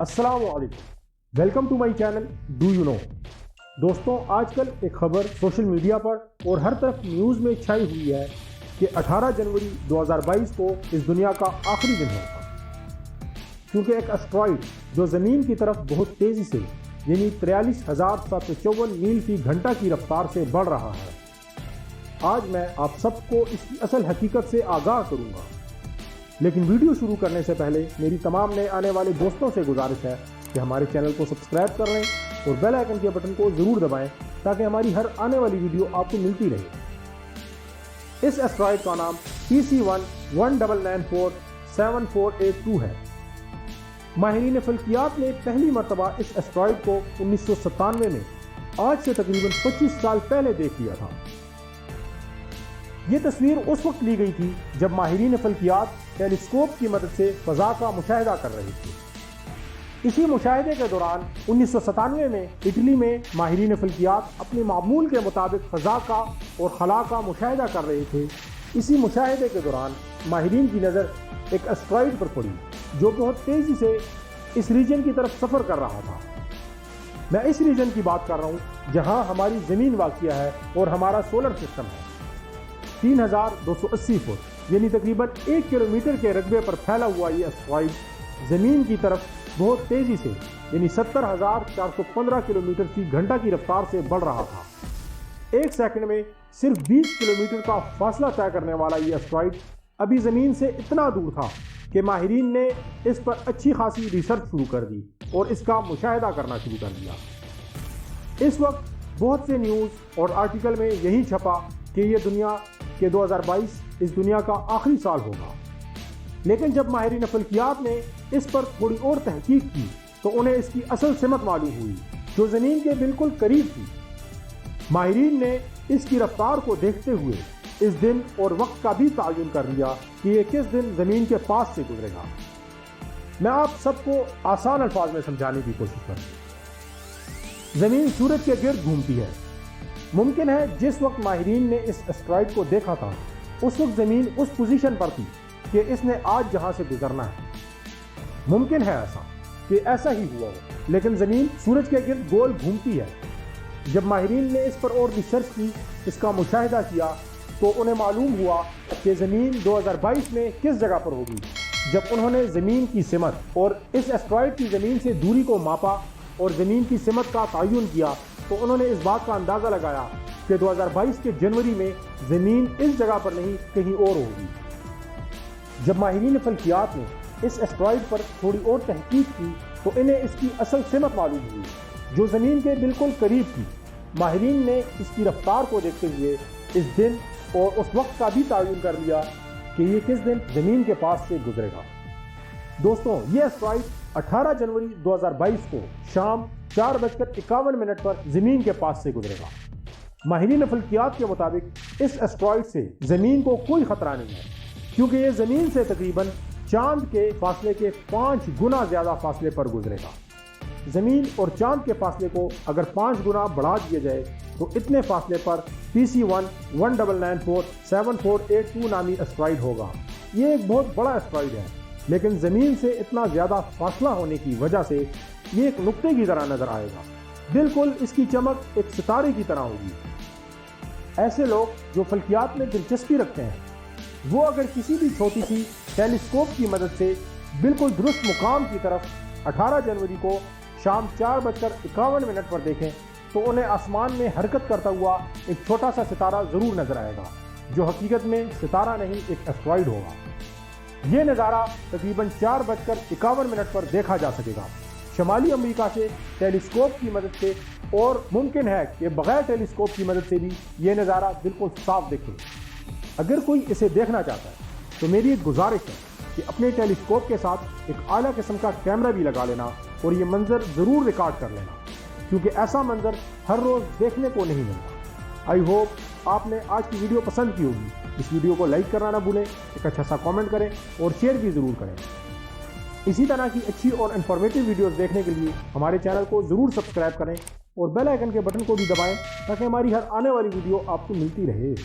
अस्सलाम वालेकुम, welcome to my channel do you know. दोस्तों, आजकल एक खबर सोशल मीडिया पर और हर तरफ न्यूज़ में छाई हुई है कि 18 जनवरी 2022 को इस दुनिया का आखिरी दिन होगा, क्योंकि एक एस्टेरॉइड जो ज़मीन की तरफ बहुत तेज़ी से यानी 43,754 मील फी घंटा की रफ्तार से बढ़ रहा है। आज मैं आप सबको इसकी असल हकीकत से आगाह करूँगा, लेकिन वीडियो शुरू करने से पहले मेरी तमाम नए आने वाले दोस्तों से गुजारिश है कि हमारे चैनल को सब्सक्राइब कर लें और बेल आइकन के बटन को ज़रूर दबाएं ताकि हमारी हर आने वाली वीडियो आपको मिलती रहे। इस एस्टेरॉइड का नाम PC1 19947482 है। माहिरीन फल्कियात ने पहली मरतबा इस एस्टेरॉइड को 1997 में आज से तकरीबन 25 साल पहले देख लिया था। ये तस्वीर उस वक्त ली गई थी जब माहिरीन फल्कियात टेलीस्कोप की मदद से फ़ज़ा का मुशाहिदा कर रहे थे। इसी मुशाहिदे के दौरान 1997 में इटली में माहिरीन फल्कियात अपने मामूल के मुताबिक फ़ज़ा का और खला का मुशाहिदा कर रहे थे। इसी मुशाहिदे के दौरान माहिरीन की नज़र एक एस्टेरॉइड पर पड़ी जो बहुत तेज़ी से इस रीजन की तरफ सफ़र कर रहा था। मैं इस रीजन की बात कर रहा हूँ जहाँ हमारी ज़मीन वाक़िया है और हमारा सोलर सिस्टम है। 3,280 फुट यानी तकरीबन 1 किलोमीटर के रकबे पर फैला हुआ ये एस्टेरॉइड ज़मीन की तरफ बहुत तेज़ी से यानी 70,415 किलोमीटर फी घंटा की रफ्तार से बढ़ रहा था। एक सेकंड में सिर्फ 20 किलोमीटर का फासला तय करने वाला ये एस्टेरॉइड अभी ज़मीन से इतना दूर था कि माहिरीन ने इस पर अच्छी खासी रिसर्च शुरू कर दी और इसका मुशाहिदा करना शुरू कर दिया। इस वक्त बहुत से न्यूज़ और आर्टिकल में यही छपा कि ये दुनिया के 2022 इस दुनिया का आखिरी साल होगा, लेकिन जब माहिरीन फल्कियात ने इस पर थोड़ी और तहकीक की तो उन्हें इसकी असल सिमत मालूम हुई जो ज़मीन के बिल्कुल करीब थी। माहिरीन ने इसकी रफ्तार को देखते हुए इस दिन और वक्त का भी तयन कर लिया कि ये किस दिन ज़मीन के पास से गुजरेगा। मैं आप सबको आसान अल्फाज में समझाने की कोशिश करूँ। ज़मीन सूरज के गिर्द घूमती है। मुमकिन है जिस वक्त माहिरीन ने इस एस्टेरॉइड को देखा था उस वक्त ज़मीन उस पोजीशन पर थी कि इसने आज जहां से गुजरना है। मुमकिन है कि ऐसा ही हुआ हो, लेकिन ज़मीन सूरज के गिर्द गोल घूमती है। जब माहिरीन ने इस पर और रिसर्च की, इसका मुशाहिदा किया, तो उन्हें मालूम हुआ कि ज़मीन 2022 में किस जगह पर होगी। जब उन्होंने ज़मीन की सिमत और इस एस्टेरॉइड की ज़मीन से दूरी को मापा और ज़मीन की सिमत का तयन किया, तो उन्होंने इस बात का अंदाज़ा लगाया कि 2022 के जनवरी में ज़मीन इस जगह पर नहीं कहीं और होगी। जब माहिरीन फल्कियात ने इस एस्टेरॉइड पर थोड़ी और तहकीक की तो इन्हें इसकी असल सिमत मालूम हुई जो ज़मीन के बिल्कुल करीब थी। माहिरीन ने इसकी रफ्तार को देखते हुए इस दिन और उस वक्त का भी तयन कर लिया कि ये किस दिन ज़मीन के पास से गुजरेगा। दोस्तों, ये एस्टेरॉइड 18 जनवरी 2022 को शाम 4:51 पर ज़मीन के पास से गुजरेगा। माहिरीन फल्कियात के मुताबिक इस एस्टेरॉइड से ज़मीन को कोई ख़तरा नहीं है, क्योंकि ये ज़मीन से तकरीबन चांद के फासले के 5 गुना ज़्यादा फासले पर गुजरेगा। ज़मीन और चांद के फासले को अगर 5 गुना बढ़ा दिया जाए तो इतने फासले पर PC1 19947482 नामी एस्टेरॉइड होगा। ये एक बहुत बड़ा एस्टेरॉइड है, लेकिन ज़मीन से इतना ज़्यादा फासला होने की वजह से ये एक नुक्ते की तरह नज़र आएगा। बिल्कुल इसकी चमक एक सितारे की तरह होगी। ऐसे लोग जो फल्कियात में दिलचस्पी रखते हैं वो अगर किसी भी छोटी सी टेलीस्कोप की मदद से बिल्कुल दुरुस्त मुकाम की तरफ 18 जनवरी को शाम 4:51 पर देखें तो उन्हें आसमान में हरकत करता हुआ एक छोटा सा सितारा ज़रूर नज़र आएगा, जो हकीकत में सितारा नहीं एक एस्टेरॉइड होगा। ये नज़ारा तकरीबन 4:51 पर देखा जा सकेगा शमाली अमेरिका से टेलीस्कोप की मदद से, और मुमकिन है कि बगैर टेलीस्कोप की मदद से भी ये नज़ारा बिल्कुल साफ दिखे। अगर कोई इसे देखना चाहता है तो मेरी एक गुजारिश है कि अपने टेलीस्कोप के साथ एक आला किस्म का कैमरा भी लगा लेना और ये मंजर ज़रूर रिकॉर्ड कर लेना, क्योंकि ऐसा मंजर हर रोज़ देखने को नहीं मिलता। आई होप आपने आज की वीडियो पसंद की होगी। इस वीडियो को लाइक करना ना भूलें, एक अच्छा सा कमेंट करें और शेयर भी ज़रूर करें। इसी तरह की अच्छी और इन्फॉर्मेटिव वीडियोस देखने के लिए हमारे चैनल को ज़रूर सब्सक्राइब करें और बेल आइकन के बटन को भी दबाएं ताकि हमारी हर आने वाली वीडियो आपको मिलती रहे।